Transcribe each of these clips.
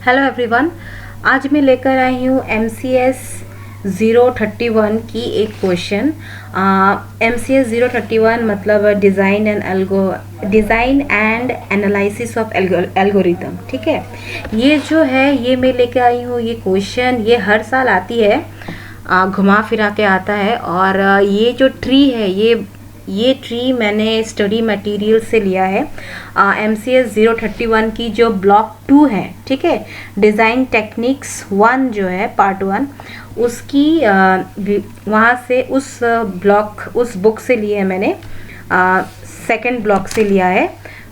Hello everyone. आज मैं लेकर आई हूँ MCS 031 की एक क्वेश्चन। MCS 031 मतलब design and analysis of algorithm. ठीक है, ये जो है ये मैं लेकर आई हूँ। ये क्वेश्चन ये हर साल आती है, घुमा फिरा के आता है। और ये जो ट्री है ये ट्री मैंने स्टडी मटेरियल से लिया है। MCS 031 की जो ब्लॉक 2 है, ठीक है, डिज़ाइन टेक्निक्स 1 जो है पार्ट 1, उसकी वहाँ से उस बुक से लिए है मैंने। सेकंड ब्लॉक से लिया है,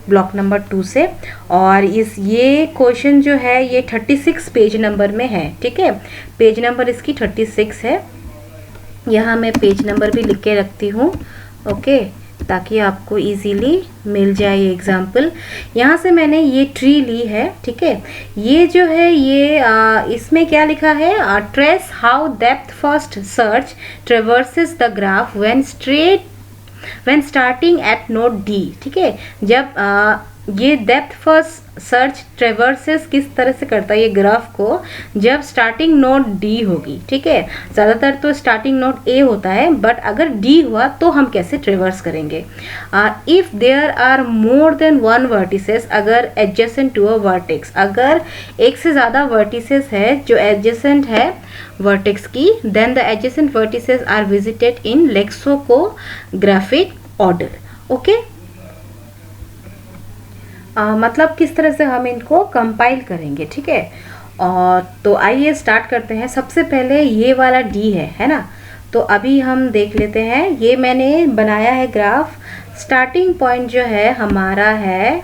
ब्लॉक नंबर 2 से। और ये क्वेश्चन जो है ये 36 पेज नंबर में है। ठीक है, पेज नंबर इसकी 36 है। यहाँ मैं पेज नंबर भी लिख के रखती हूँ, ओके, ताकि आपको इजीली मिल जाए ये एग्जाम्पल। यहाँ से मैंने ये ट्री ली है। ठीक है, ये जो है ये इसमें क्या लिखा है, trace how depth first search traverses the graph when starting at node D. ठीक है, जब ये डेप्थ फर्स्ट सर्च ट्रेवर्सेस किस तरह से करता है ये ग्राफ को, जब स्टार्टिंग नोड डी होगी। ठीक है, ज़्यादातर तो स्टार्टिंग नोड ए होता है, बट अगर डी हुआ तो हम कैसे ट्रेवर्स करेंगे। If there are more than one vertices, अगर एडजेसेंट टू अ वर्टेक्स, अगर एक से ज़्यादा वर्टिसेस है जो एडजेसेंट है वर्टेक्स की, then the adjacent vertices are visited in lexicographic order. Okay, मतलब किस तरह से हम इनको कंपाइल करेंगे। ठीक है, और तो आइए स्टार्ट करते हैं। सबसे पहले ये वाला डी है ना, तो अभी हम देख लेते हैं। ये मैंने बनाया है ग्राफ। स्टार्टिंग पॉइंट जो है हमारा है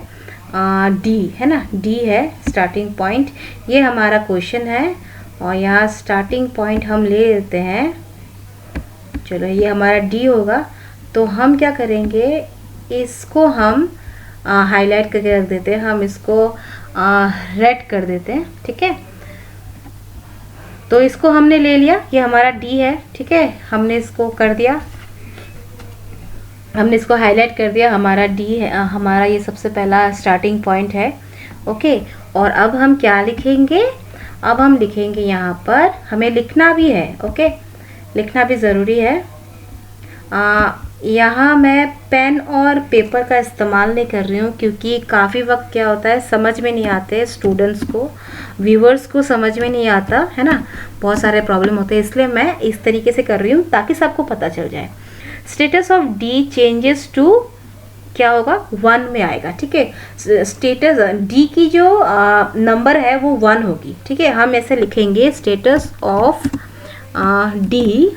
डी, है ना, डी है स्टार्टिंग पॉइंट। ये हमारा क्वेश्चन है और यहाँ स्टार्टिंग पॉइंट हम ले लेते हैं। चलो, ये हमारा डी होगा। तो हम क्या करेंगे, इसको हम हाईलाइट करके रख देते हैं, हम इसको रेड कर देते हैं। ठीक है, तो इसको हमने ले लिया, ये हमारा डी है। ठीक है, हमने इसको कर दिया, हमने इसको हाईलाइट कर दिया, हमारा डी है, हमारा ये सबसे पहला स्टार्टिंग पॉइंट है। ओके, और अब हम क्या लिखेंगे, अब हम लिखेंगे यहाँ पर, हमें लिखना भी है। ओके, लिखना भी ज़रूरी है। यहाँ मैं पेन और पेपर का इस्तेमाल नहीं कर रही हूँ, क्योंकि काफ़ी वक्त क्या होता है समझ में नहीं आते, स्टूडेंट्स को, व्यूवर्स को समझ में नहीं आता है ना, बहुत सारे प्रॉब्लम होते हैं, इसलिए मैं इस तरीके से कर रही हूँ ताकि सबको पता चल जाए। Status of D changes to क्या होगा, 1 में आएगा। ठीक है, स्टेटस डी की जो नंबर है वो 1 होगी। ठीक है, हम ऐसे लिखेंगे, status of D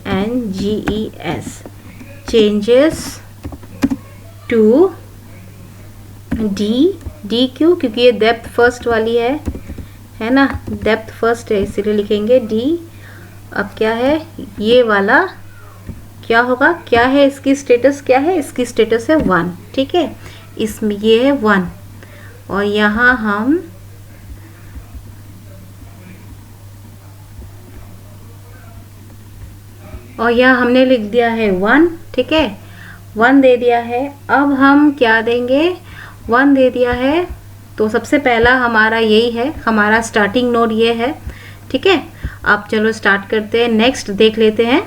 CHANGES changes to D क्यों, क्योंकि ये डेप्थ फर्स्ट वाली है ना, डेप्थ फर्स्ट है इसीलिए लिखेंगे D। अब क्या है ये वाला, क्या होगा, क्या है इसकी स्टेटस, क्या है इसकी स्टेटस है 1। ठीक है, इसमें ये है 1 और यहाँ हम और यहाँ हमने लिख दिया है 1। ठीक है, 1 दे दिया है। अब हम क्या देंगे, 1 दे दिया है तो सबसे पहला हमारा यही है, हमारा स्टार्टिंग नोड ये है। ठीक है, अब चलो स्टार्ट करते हैं, नेक्स्ट देख लेते हैं।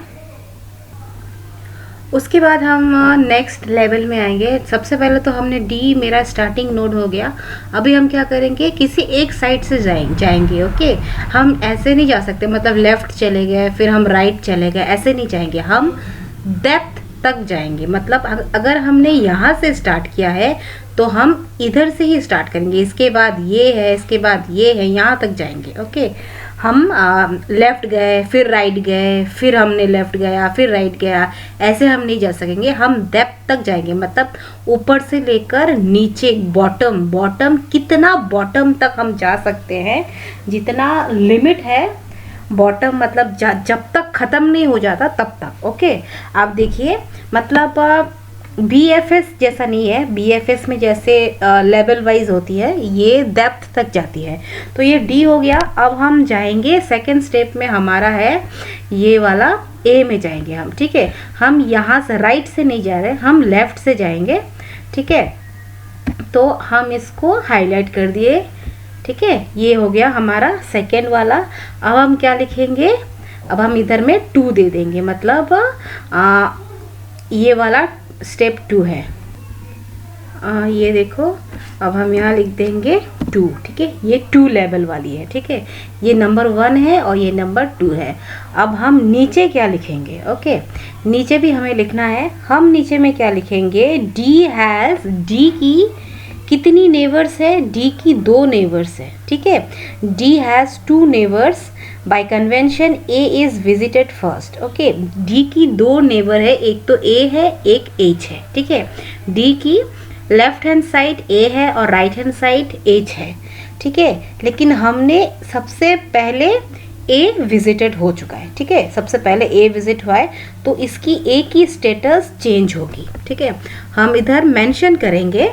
उसके बाद हम नेक्स्ट लेवल में आएंगे। सबसे पहले तो हमने डी मेरा स्टार्टिंग नोड हो गया। अभी हम क्या करेंगे, किसी एक साइड से जाएंगे। ओके, हम ऐसे नहीं जा सकते, मतलब लेफ्ट चले गए फिर हम राइट चले गए, ऐसे नहीं जाएंगे, हम डेप्थ तक जाएंगे। मतलब अगर हमने यहाँ से स्टार्ट किया है तो हम इधर से ही स्टार्ट करेंगे, इसके बाद ये है, इसके बाद ये है, यहाँ तक जाएंगे। ओके, हम लेफ़्ट गए फिर राइट गए, फिर हमने लेफ़्ट गया फिर राइट गया, ऐसे हम नहीं जा सकेंगे, हम डेप्थ तक जाएंगे। मतलब ऊपर से लेकर नीचे, बॉटम कितना बॉटम तक हम जा सकते हैं, जितना लिमिट है बॉटम, मतलब जब तक ख़त्म नहीं हो जाता तब तक। ओके, आप देखिए, मतलब BFS जैसा नहीं है, BFS में जैसे लेवल वाइज होती है, ये डेप्थ तक जाती है। तो ये D हो गया। अब हम जाएंगे सेकंड स्टेप में, हमारा है ये वाला A में जाएंगे हम। ठीक है, हम यहाँ से राइट से नहीं जा रहे, हम लेफ्ट से जाएंगे। ठीक है, तो हम इसको हाईलाइट कर दिए, ठीक है। ये हो गया हमारा सेकेंड वाला। अब हम क्या लिखेंगे, अब हम इधर में 2 दे देंगे, मतलब ये वाला स्टेप 2 है। ये देखो, अब हम यहाँ लिख देंगे 2, ठीक है। ये 2 लेवल वाली है, ठीक है। ये नंबर 1 है और ये नंबर 2 है। अब हम नीचे क्या लिखेंगे, ओके, नीचे भी हमें लिखना है। हम नीचे में क्या लिखेंगे, डी की कितनी नेबर्स है, डी की 2 नेबर्स है, ठीक है। D has 2 neighbours, bye convention A is visited first, okay. D की 2 नेबर है, एक तो ए है, एक एच है, ठीक है। डी की लेफ्ट हैंड साइड ए है और राइट हैंड साइड एच है, ठीक है। लेकिन हमने सबसे पहले ए विजिटेड हो चुका है, ठीक है। सबसे पहले ए विजिट हुआ है, तो इसकी ए की स्टेटस चेंज होगी, ठीक है। हम इधर मेंशन करेंगे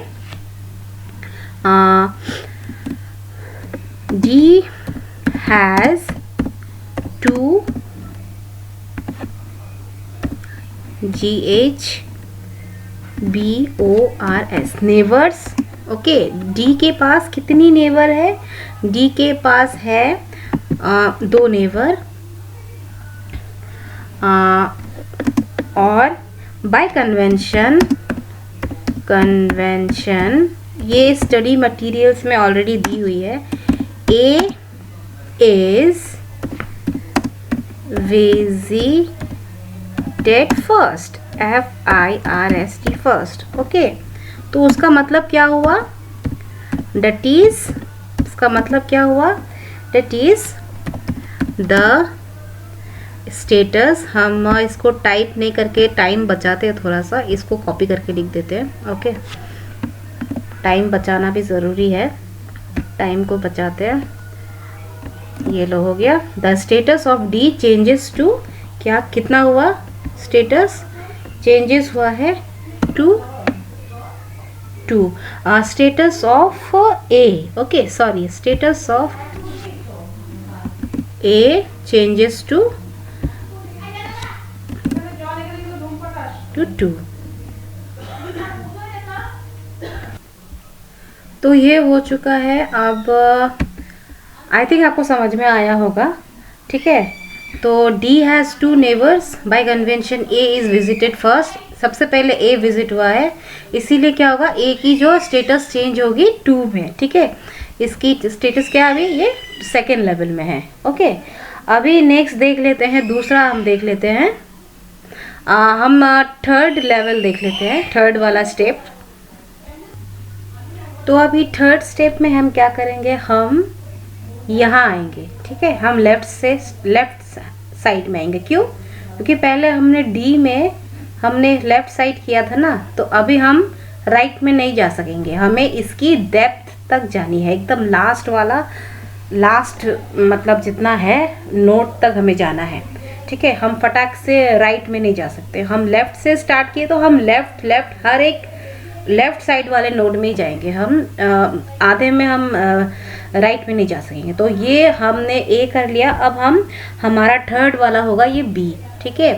D has 2 GHBORS neighbours, okay. D के पास कितनी नेबर है, डी के पास है 2 नेबर, और बाय कन्वेंशन ये स्टडी मटेरियल्स में ऑलरेडी दी हुई है, A is visited first, FIRST first, okay. तो उसका मतलब क्या हुआ, डेट इज, उसका मतलब क्या हुआ, डेट इज द स्टेटस। हम इसको टाइप नहीं करके टाइम बचाते हैं, थोड़ा सा इसको कॉपी करके लिख देते हैं, ओके। टाइम बचाना भी ज़रूरी है, टाइम को बचाते हैं। ये लो हो गया, the status of D changes to, क्या कितना हुआ, स्टेटस चेंजेस हुआ है to status of A, okay, sorry, status of A changes to 2। तो ये हो चुका है। अब आई थिंक आपको समझ में आया होगा, ठीक है। तो D has 2 neighbours, bye convention A is visited first, सबसे पहले A विजिट हुआ है, इसीलिए क्या होगा, A की जो स्टेटस चेंज होगी 2 में, ठीक है। इसकी स्टेटस क्या अभी ये सेकेंड लेवल में है, ओके। अभी नेक्स्ट देख लेते हैं, दूसरा हम देख लेते हैं, हम थर्ड लेवल देख लेते हैं, थर्ड वाला स्टेप। तो अभी थर्ड स्टेप में हम क्या करेंगे, हम यहाँ आएंगे, ठीक है। हम लेफ्ट साइड में आएंगे, क्यों, क्योंकि पहले हमने डी में हमने लेफ्ट साइड किया था ना, तो अभी हम राइट में नहीं जा सकेंगे, हमें इसकी डेप्थ तक जानी है, एकदम लास्ट वाला, लास्ट मतलब जितना है नोट तक हमें जाना है, ठीक है। हम फटाक से राइट में नहीं जा सकते, हम लेफ्ट से स्टार्ट किए तो हम लेफ्ट हर एक लेफ्ट साइड वाले नोड में ही जाएंगे, हम आधे में हम राइट में नहीं जा सकेंगे। तो ये हमने ए कर लिया। अब हमारा थर्ड वाला होगा ये बी, ठीक है।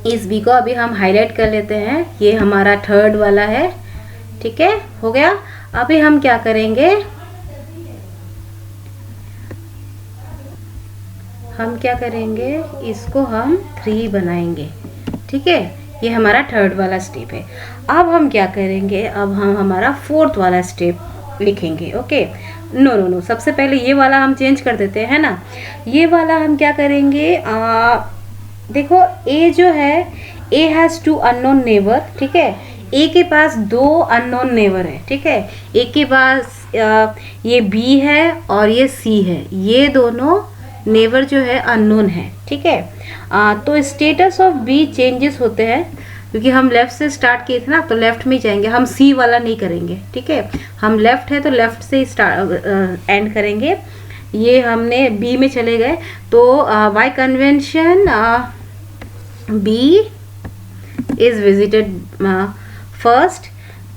इस बी को अभी हम हाईलाइट कर लेते हैं, ये हमारा थर्ड वाला है, ठीक है, हो गया। अभी हम क्या करेंगे, इसको हम 3 बनाएंगे, ठीक है। ये हमारा थर्ड वाला स्टेप है। अब हम क्या करेंगे, अब हम हमारा फोर्थ वाला स्टेप लिखेंगे, ओके। नो, सबसे पहले ये वाला हम चेंज कर देते हैं ना। ये वाला हम क्या करेंगे, देखो ए जो है, ए हैज़ 2 अननोन नेबर, ठीक है। ए के पास 2 अननोन नेबर है, ठीक है। ए के पास ये बी है और ये सी है, ये दोनों नेबर जो है अननोन है, ठीक है। तो स्टेटस ऑफ बी चेंजेस होते हैं, क्योंकि हम लेफ्ट से स्टार्ट किए थे ना, तो लेफ्ट में जाएंगे, हम सी वाला नहीं करेंगे, ठीक है। हम लेफ्ट है तो लेफ्ट से ही एंड करेंगे। ये हमने बी में चले गए, तो by convention B is visited first,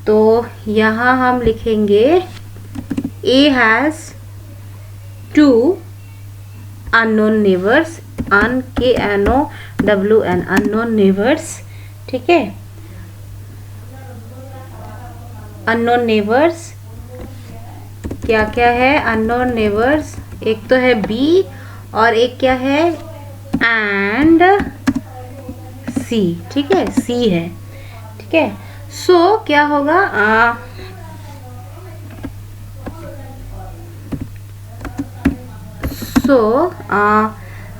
तो यहाँ हम लिखेंगे A has 2 unknown neighbours, unknown neighbours, ठीक है। अननोन नेबर्स, क्या क्या है अननोन नेबर्स, एक तो है बी और एक क्या है एंड सी, ठीक है सी है, ठीक है। सो क्या होगा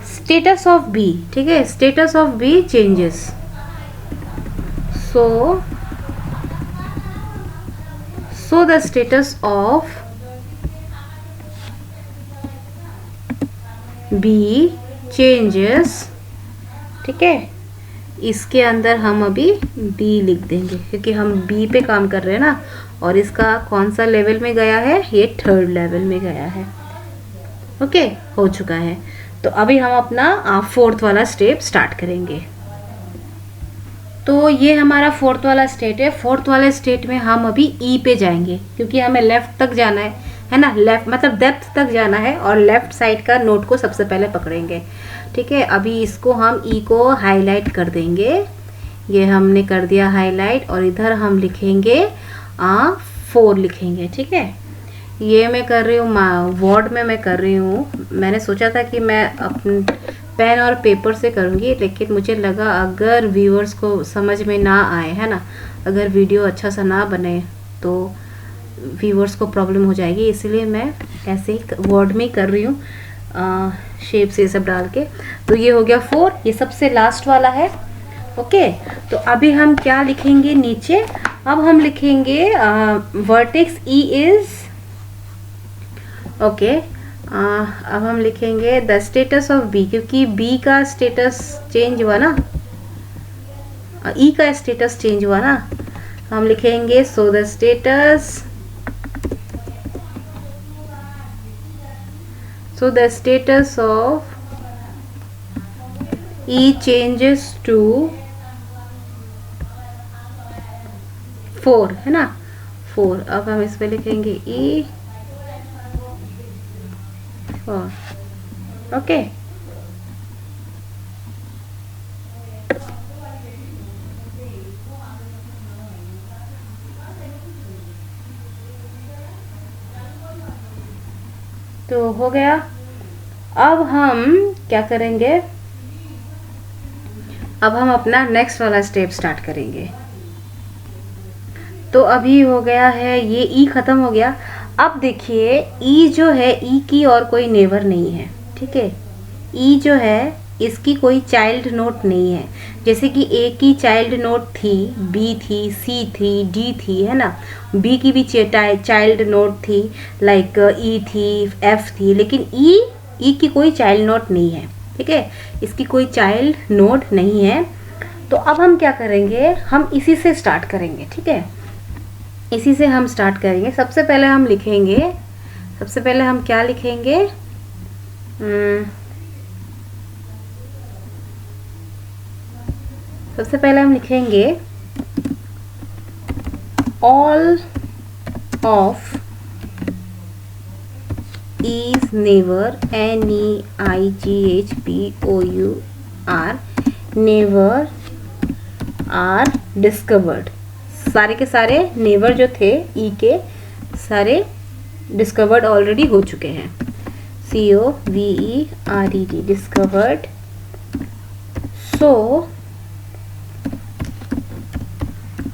स्टेटस ऑफ बी, ठीक है, status of B changes. So the status of B changes, ठीक है। इसके अंदर हम अभी बी लिख देंगे क्योंकि हम बी पे काम कर रहे हैं ना, और इसका कौन सा लेवल में गया है, ये थर्ड लेवल में गया है। ओके हो चुका है। तो अभी हम अपना फोर्थ वाला स्टेप स्टार्ट करेंगे। तो ये हमारा फोर्थ वाला स्टेट है। फोर्थ वाले स्टेट में हम अभी ई पे जाएंगे क्योंकि हमें लेफ्ट तक जाना है ना, लेफ्ट मतलब डेप्थ तक जाना है और लेफ्ट साइड का नोट को सबसे पहले पकड़ेंगे, ठीक है। अभी इसको हम ई को हाईलाइट कर देंगे, ये हमने कर दिया हाईलाइट, और इधर हम लिखेंगे 4 लिखेंगे, ठीक है। ये मैं कर रही हूँ वर्ड में मैं कर रही हूँ। मैंने सोचा था कि मैं अपने पेन और पेपर से करूँगी, लेकिन मुझे लगा अगर व्यूअर्स को समझ में ना आए, है ना, अगर वीडियो अच्छा सा ना बने तो व्यूअर्स को प्रॉब्लम हो जाएगी, इसलिए मैं ऐसे ही वर्ड में ही कर रही हूँ शेप से सब डाल के। तो ये हो गया 4, ये सबसे लास्ट वाला है। ओके तो अभी हम क्या लिखेंगे नीचे, अब हम लिखेंगे वर्टेक्स ई इज, ओके अब हम लिखेंगे द स्टेटस ऑफ बी, क्योंकि बी का स्टेटस चेंज हुआ ना, ई का स्टेटस चेंज हुआ ना, हम लिखेंगे सो the status, so the status of E changes to 4, है ना 4। अब हम इस पे लिखेंगे E 4, ओके। तो हो गया। अब हम क्या करेंगे, अब हम अपना नेक्स्ट वाला स्टेप स्टार्ट करेंगे। तो अभी हो गया है ये ई खत्म हो गया। अब देखिए ई जो है, ई की और कोई नेबर नहीं है, ठीक है। ई जो है इसकी कोई चाइल्ड नोट नहीं है, जैसे कि ए की चाइल्ड नोट थी, बी थी, सी थी, डी थी, है ना। बी की भी चाइल्ड नोट थी, लाइक ई थी, एफ थी, लेकिन ई की कोई चाइल्ड नोट नहीं है, ठीक है। इसकी कोई चाइल्ड नोट नहीं है। तो अब हम क्या करेंगे, हम इसी से स्टार्ट करेंगे, ठीक है। इसी से हम स्टार्ट करेंगे। सबसे पहले हम लिखेंगे, सबसे पहले हम क्या लिखेंगे, सबसे पहले हम लिखेंगे all of E's neighbour, NEIGHBOUR, neighbour are discovered. सारे के सारे नेवर जो थे ई के, सारे डिस्कवर्ड ऑलरेडी हो चुके हैं, COVERED, discovered.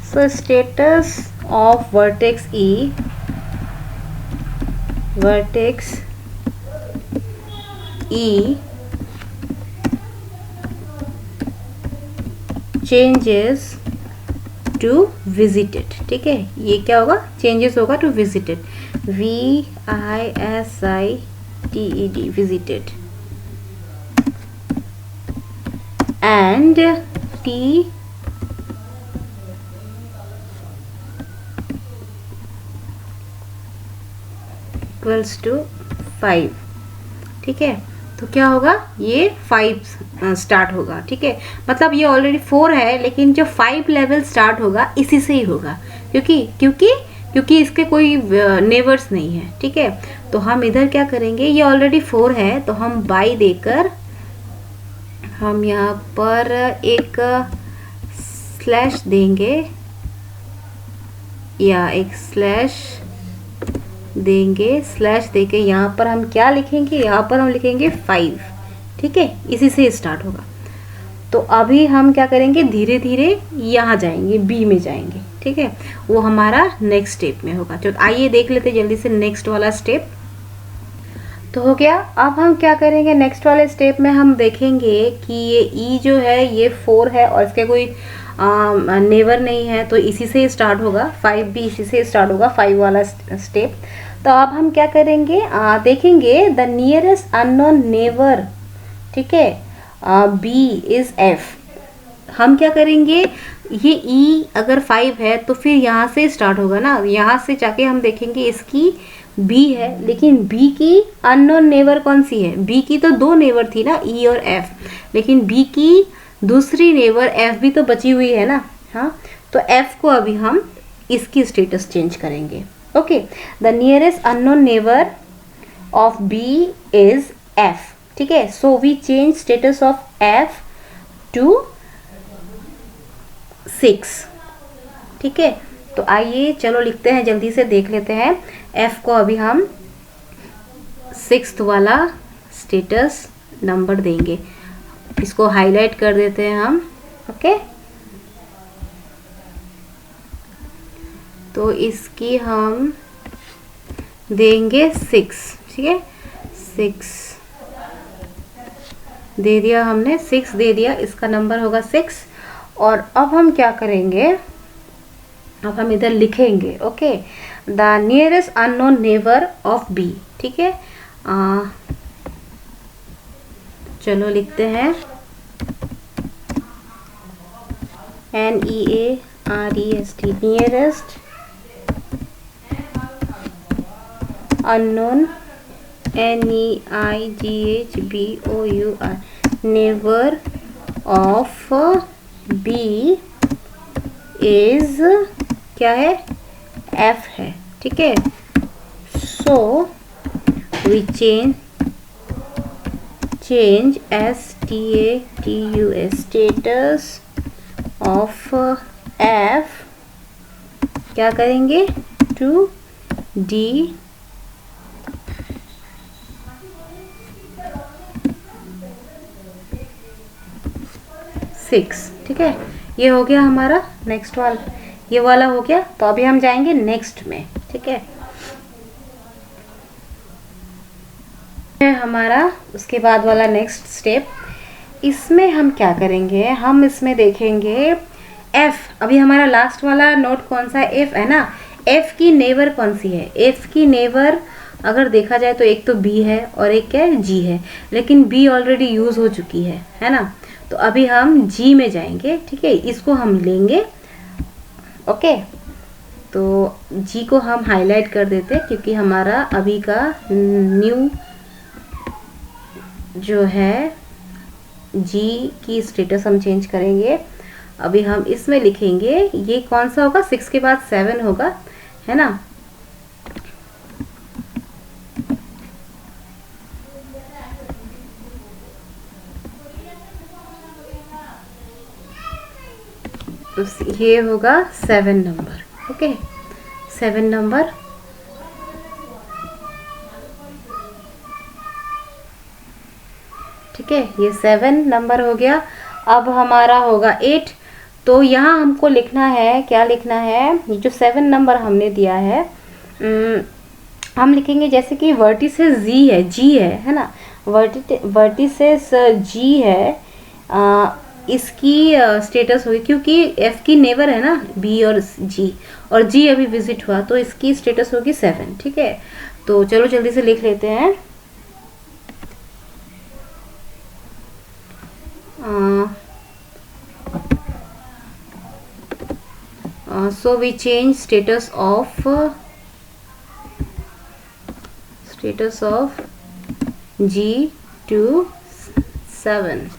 So status of vertex E, vertex E changes to visited, ठीक है। ये क्या होगा, चेंजेस होगा to visited, VISITED, visited, and T equals to 5, ठीक है। तो क्या होगा, ये 5 स्टार्ट होगा, ठीक है। मतलब ये ऑलरेडी 4 है, लेकिन जो 5 लेवल स्टार्ट होगा इसी से ही होगा, क्योंकि इसके कोई नेबर्स नहीं है, ठीक है। तो हम इधर क्या करेंगे, ये ऑलरेडी 4 है, तो हम बाई देकर हम यहाँ पर एक स्लैश देंगे, या एक स्लैश देंगे, स्लैश देके यहाँ पर हम क्या लिखेंगे, यहाँ पर हम लिखेंगे 5, ठीक है, इसी से स्टार्ट होगा। तो अभी हम क्या करेंगे, धीरे धीरे यहाँ जाएंगे, बी में जाएंगे, ठीक है, वो हमारा नेक्स्ट स्टेप में होगा। तो आइए देख लेते जल्दी से नेक्स्ट वाला स्टेप। तो हो गया। अब हम क्या करेंगे, नेक्स्ट वाले स्टेप में हम देखेंगे कि ये ई जो है ये 4 है और इसके कोई नेवर नहीं है, तो इसी से स्टार्ट होगा। 5 भी इसी से स्टार्ट होगा, 5 वाला स्टेप। तो अब हम क्या करेंगे, देखेंगे द नियरेस्ट अननोन नेवर, ठीक है, बी इज एफ। हम क्या करेंगे, ये ई अगर 5 है तो फिर यहाँ से स्टार्ट होगा ना, यहाँ से जाके हम देखेंगे इसकी बी है, लेकिन बी की अननोन नेबर कौन सी है, बी की तो 2 नेबर थी ना, ई और एफ, लेकिन बी की दूसरी नेबर एफ भी तो बची हुई है ना। हाँ, तो एफ को अभी हम इसकी स्टेटस चेंज करेंगे। Okay, the nearest unknown neighbour of B is F, ठीक है। So we change status of F to 6, ठीक है। तो आइए चलो लिखते हैं, जल्दी से देख लेते हैं। एफ को अभी हम 6th वाला स्टेटस नंबर देंगे, इसको हाईलाइट कर देते हैं हम। ओके, तो इसकी हम देंगे 6, ठीक है, 6 दे दिया हमने, 6 दे दिया, इसका नंबर होगा 6। और अब हम क्या करेंगे, अब हम इधर लिखेंगे, okay, the nearest unknown neighbour of B, ठीक है। चलो लिखते हैं NEAREST, nearest unknown, NEIGHBOUR, neighbour of B is क्या है, एफ है, ठीक है। So we change STATUS, status of F क्या करेंगे, टू D, ठीक है। ये हो गया हमारा नेक्स्ट वाला, ये वाला हो गया। तो अभी हम जाएंगे नेक्स्ट में, ठीक है, हमारा उसके बाद वाला नेक्स्ट स्टेप। इसमें हम क्या करेंगे, हम इसमें देखेंगे एफ। अभी हमारा लास्ट वाला नोट कौन सा है, एफ है ना। एफ की नेबर कौन सी है, एफ की नेबर अगर देखा जाए तो एक तो बी है और एक क्या है, जी है, लेकिन बी ऑलरेडी यूज हो चुकी है ना। तो अभी हम जी में जाएंगे, ठीक है, इसको हम लेंगे। ओके, तो जी को हम हाईलाइट कर देते हैं क्योंकि हमारा अभी का न्यू जो है जी की स्टेटस हम चेंज करेंगे। अभी हम इसमें लिखेंगे, ये कौन सा होगा, 6 के बाद 7 होगा, है ना। तो ये होगा 7 नंबर, ओके, 7 नंबर। ठीक है, ये 7 नंबर हो गया। अब हमारा होगा 8। तो यहाँ हमको लिखना है, क्या लिखना है, ये जो 7 नंबर हमने दिया है, हम लिखेंगे जैसे कि वर्टिसेस जी है ना, वर्टिसेस जी है, इसकी स्टेटस होगी, क्योंकि एफ की नेबर है ना बी और जी अभी विजिट हुआ, तो इसकी स्टेटस होगी 7, ठीक है। तो चलो जल्दी से लिख लेते हैं। So we change status of G to 7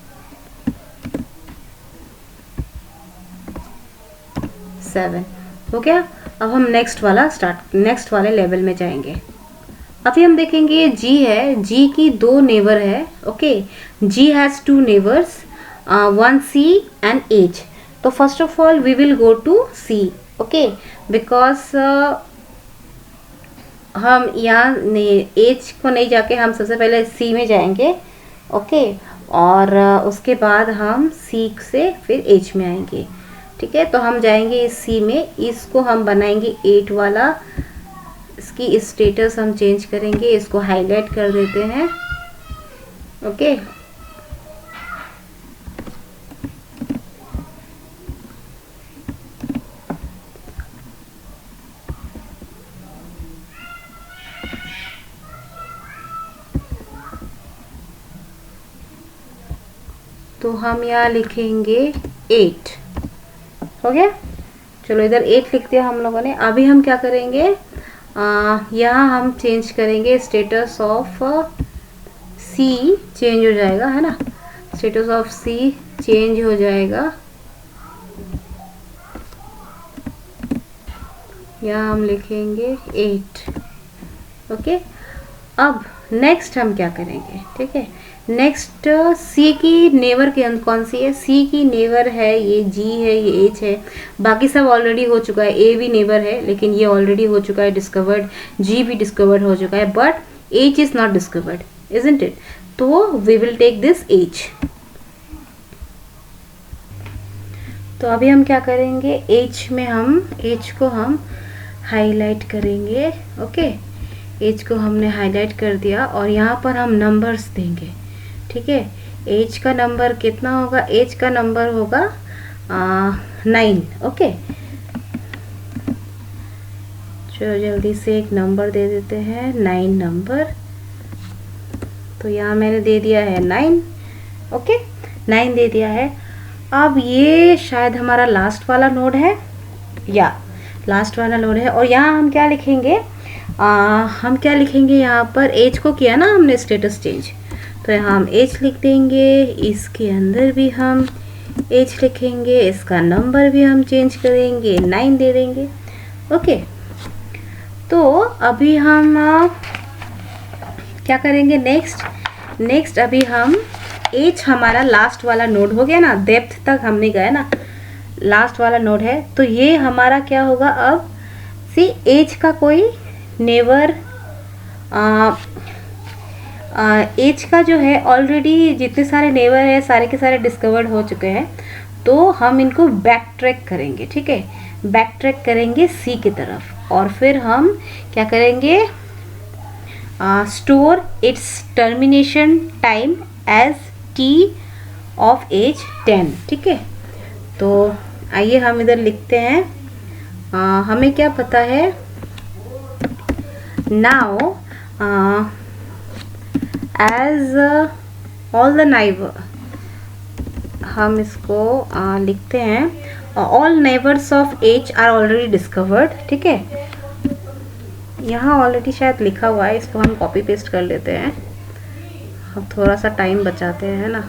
हो गया। अब हम नेक्स्ट वाले लेवल में जाएंगे। अभी हम देखेंगे जी है, जी की 2 नेबर है, okay. G has 2 neighbours, 1 C and H। तो first of all we will go to C, okay. Because हम यहाँ एच को नहीं जाके हम सबसे पहले सी में जाएंगे, ओके, और उसके बाद हम सी से फिर एच में आएंगे, ठीक है। तो हम जाएंगे इस सी में, इसको हम बनाएंगे 8 वाला, इसकी स्टेटस हम चेंज करेंगे, इसको हाईलाइट कर देते हैं, ओके। तो हम यहाँ लिखेंगे 8, हो गया। चलो इधर 8 लिख दिया हम लोगों ने। अभी हम क्या करेंगे, यहाँ हम चेंज करेंगे स्टेटस ऑफ सी, चेंज हो जाएगा, है ना, स्टेटस ऑफ सी चेंज हो जाएगा। यहाँ हम लिखेंगे 8, ओके। अब नेक्स्ट हम क्या करेंगे, ठीक है, नेक्स्ट सी की नेवर कौन सी है, सी की नेवर है ये जी है, ये एच है, बाकी सब ऑलरेडी हो चुका है, ए भी नेवर है लेकिन ये ऑलरेडी हो चुका है डिस्कवर्ड, जी भी डिस्कवर्ड हो चुका है, but H is not discovered, isn't it. तो we will take this H. तो अभी हम क्या करेंगे, एच में हम एच को हम हाईलाइट करेंगे, ओके। एच को हमने हाईलाइट कर दिया और यहाँ पर हम नंबर्स देंगे, ठीक है। एच का नंबर कितना होगा, एच का नंबर होगा 9, ओके। चलो जल्दी से एक नंबर दे देते हैं, 9 नंबर। तो यहाँ मैंने दे दिया है 9, ओके, 9 दे दिया है। अब ये शायद हमारा लास्ट वाला नोड है, या लास्ट वाला नोड है। और यहाँ हम क्या लिखेंगे, हम क्या लिखेंगे, यहाँ पर एज को किया ना हमने स्टेटस चेंज, तो यहाँ हम एज लिख देंगे, इसके अंदर भी हम एज लिखेंगे, इसका नंबर भी हम चेंज करेंगे, 9 दे देंगे, ओके। तो अभी हम क्या करेंगे, नेक्स्ट अभी हम एज हमारा लास्ट वाला नोड हो गया ना, डेप्थ तक हमने गए ना, लास्ट वाला नोड है। तो ये हमारा क्या होगा, अब सी एज का कोई नेवर, एज का जो है ऑलरेडी जितने सारे नेवर है सारे के सारे डिस्कवर्ड हो चुके हैं, तो हम इनको बैक ट्रैक करेंगे, ठीक है, बैक ट्रैक करेंगे सी की तरफ। और फिर हम क्या करेंगे, store its termination time as T of H 10, ठीक है। तो आइए हम इधर लिखते हैं, हमें क्या पता है, now as all the neighbour, हम इसको लिखते हैं all neighbours of H are already discovered, ठीक है। यहाँ ऑलरेडी शायद लिखा हुआ है, इसको हम कॉपी पेस्ट कर लेते हैं, हम थोड़ा सा टाइम बचाते हैं ना।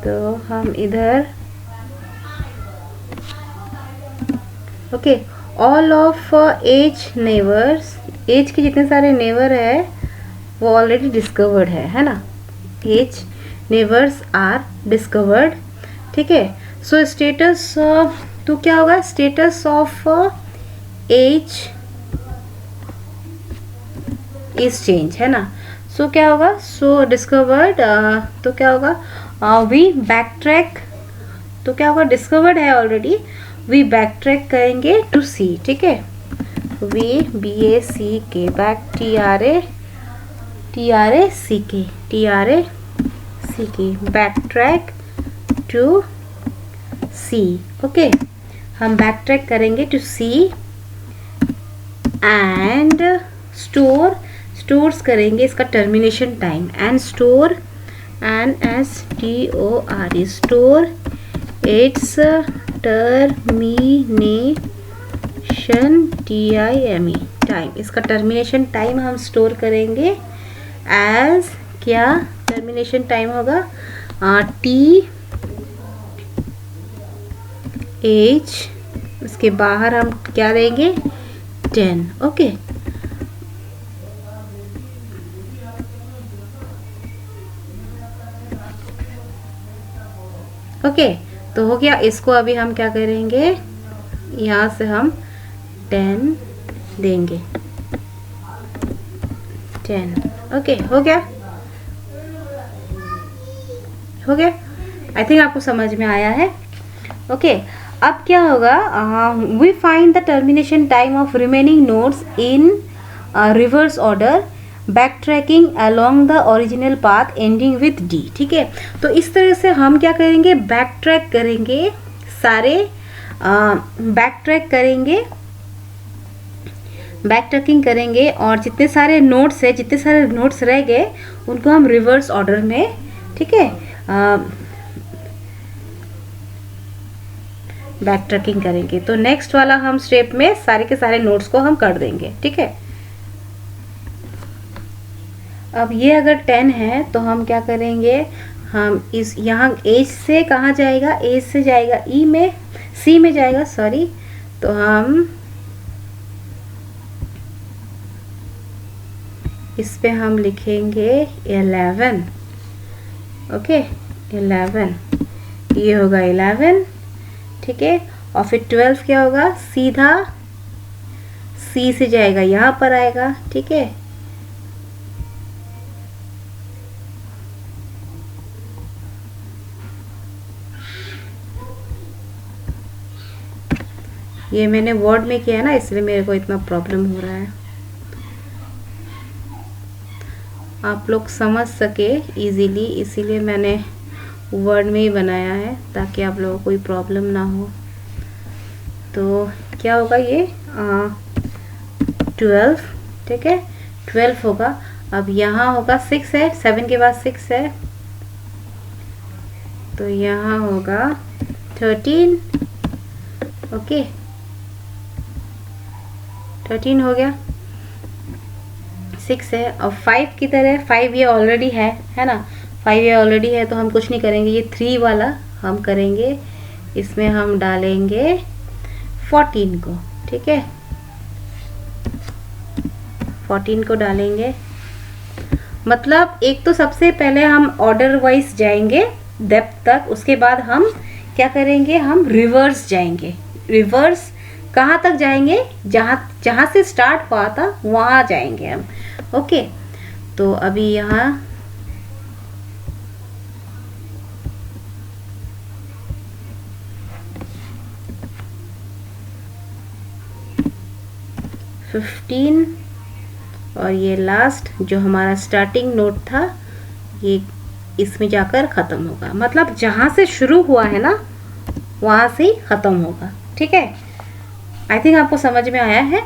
तो हम इधर okay, all of H neighbours, H के जितने सारे नेवर है वो ऑलरेडी डिस्कवर्ड है ना, एज नेवर्स आर डिस्कवर्ड, ठीक है। सो स्टेटस तो क्या होगा, status of H is change, है ना। सो क्या होगा, सो डिस्कवर्ड, तो क्या होगा, वी बैक ट्रैक, तो क्या होगा, डिस्कवर्ड है ऑलरेडी, वी बैक ट्रैक करेंगे टू सी, ठीक है, we B A C K, back T R A C K, backtrack to C, okay. हम बैक ट्रैक करेंगे टू सी एंड स्टोर्स करेंगे इसका termination time, and store and S T O R E, store its termination T I M E time, इसका termination time हम store करेंगे as क्या, termination time होगा T as, उसके बाहर हम क्या देंगे 10। ओके, ओके तो हो गया। इसको अभी हम क्या करेंगे, यहाँ से हम 10 देंगे, 10। ओके हो गया, हो गया। आई थिंक आपको समझ में आया है। ओके अब क्या होगा, we find the termination time of remaining nodes in reverse order, backtracking along the original path ending with D. ठीक है, तो इस तरह से हम क्या करेंगे, बैक ट्रैक करेंगे, सारे बैक ट्रैक करेंगे, बैक ट्रैकिंग करेंगे, और जितने सारे नोट्स है, जितने सारे नोट्स रह गए उनको हम रिवर्स ऑर्डर में, ठीक है, बैक ट्रैकिंग करेंगे। तो नेक्स्ट वाला हम स्टेप में सारे के सारे नोट्स को हम कर देंगे। ठीक है, अब ये अगर 10 है तो हम क्या करेंगे, हम इस यहाँ एज से कहाँ जाएगा, एज से जाएगा ई में, सी में जाएगा, सॉरी। तो हम इस पे हम लिखेंगे 11। ओके 11, ये होगा 11। ठीक है, और फिर 12 क्या होगा, सीधा सी से जाएगा यहाँ पर आएगा। ठीक है, ये मैंने वर्ड में किया है ना, इसलिए मेरे को इतना प्रॉब्लम हो रहा है। आप लोग समझ सके इजीली, इसीलिए मैंने वर्ड में ही बनाया है ताकि आप लोगों को कोई प्रॉब्लम ना हो। तो क्या होगा ये 12। ठीक है, 12 होगा। अब यहाँ होगा 6 है, 7 के बाद 6 है, तो यहाँ होगा 13। ओके 13 हो गया, 6 है। और 5 की तरह, 5 ये ऑलरेडी है ना, 5 ये ऑलरेडी है, तो हम कुछ नहीं करेंगे। ये 3 वाला हम करेंगे, इसमें हम डालेंगे 14 को। ठीक है, 14 को डालेंगे। मतलब एक तो सबसे पहले हम ऑर्डर वाइज जाएंगे डेप्थ तक, उसके बाद हम क्या करेंगे, हम रिवर्स जाएंगे। रिवर्स कहाँ तक जाएंगे, जहाँ से स्टार्ट हुआ था वहाँ जाएंगे हम। ओके, तो अभी यहाँ $15 और ये लास्ट जो हमारा स्टार्टिंग नोट था ये इसमें जाकर ख़त्म होगा। मतलब जहाँ से शुरू हुआ है ना वहाँ से ही ख़त्म होगा। ठीक है, आई थिंक आपको समझ में आया है।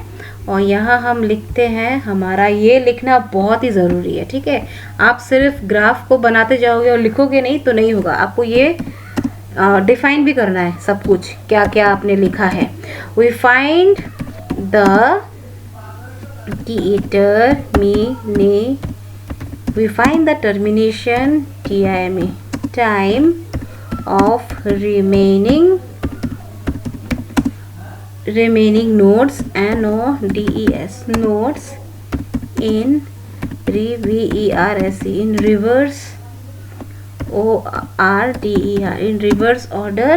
और यहाँ हम लिखते हैं, हमारा ये लिखना बहुत ही ज़रूरी है। ठीक है, आप सिर्फ ग्राफ को बनाते जाओगे और लिखोगे नहीं तो नहीं होगा, आपको ये डिफाइन भी करना है सब कुछ, क्या क्या आपने लिखा है। We find the we find the termination time of remaining nodes NODES nodes in in reverse ORDER in reverse order.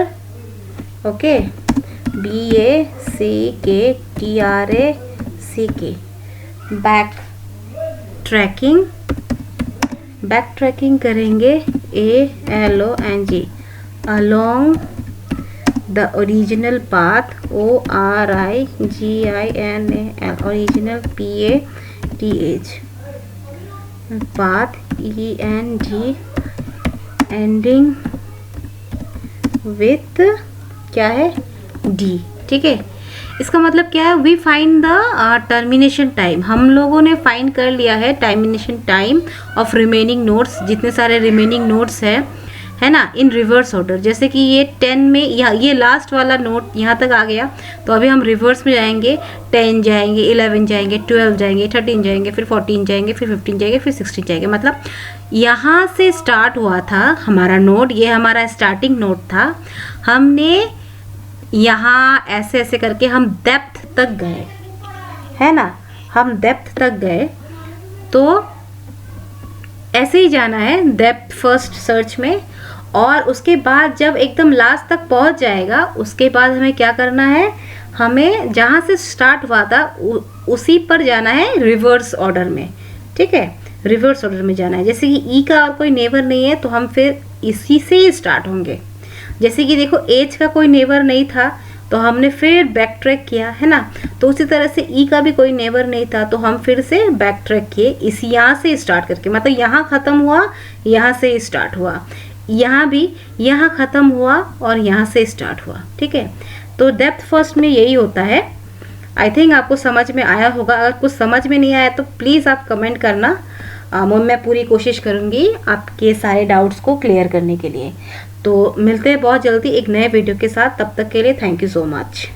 Okay, BACKTRACK back tracking करेंगे ALONG along the original path ORIGINAL original PATH path END ending with क्या है D। ठीक है, इसका मतलब क्या है, we find the termination time. हम लोगों ने फाइंड कर लिया है termination time of remaining nodes, जितने सारे रिमेनिंग नोट्स है ना, इन रिवर्स ऑर्डर। जैसे कि ये 10 में ये लास्ट वाला नोट यहाँ तक आ गया, तो अभी हम रिवर्स में जाएंगे, 10 जाएंगे, 11 जाएंगे, 12 जाएंगे, 13 जाएंगे, फिर 14 जाएंगे, फिर 15 जाएंगे, फिर 16 जाएंगे। मतलब यहाँ से स्टार्ट हुआ था हमारा नोट, ये हमारा स्टार्टिंग नोट था। हमने यहाँ ऐसे ऐसे करके हम डेप्थ तक गए, है ना, हम डेप्थ तक गए। तो ऐसे ही जाना है डेप्थ फर्स्ट सर्च में, और उसके बाद जब एकदम लास्ट तक पहुंच जाएगा, उसके बाद हमें क्या करना है, हमें जहाँ से स्टार्ट हुआ था उसी पर जाना है रिवर्स ऑर्डर में, ठीक है, रिवर्स ऑर्डर में जाना है। जैसे कि ई का और कोई नेबर नहीं है तो हम फिर इसी से ही स्टार्ट होंगे। जैसे कि देखो एच का कोई नेबर नहीं था तो हमने फिर बैक ट्रैक किया, है ना। तो उसी तरह से ई का भी कोई नेबर नहीं था तो हम फिर से बैक ट्रैक किए, इसी यहाँ से स्टार्ट करके, मतलब यहाँ ख़त्म हुआ, यहाँ से स्टार्ट हुआ, यहाँ भी यहाँ ख़त्म हुआ और यहाँ से स्टार्ट हुआ, ठीक है। तो डेप्थ फर्स्ट में यही होता है। आई थिंक आपको समझ में आया होगा। अगर कुछ समझ में नहीं आया तो प्लीज़ आप कमेंट करना, मैं पूरी कोशिश करूँगी आपके सारे डाउट्स को क्लियर करने के लिए। तो मिलते हैं बहुत जल्दी एक नए वीडियो के साथ, तब तक के लिए थैंक यू सो मच।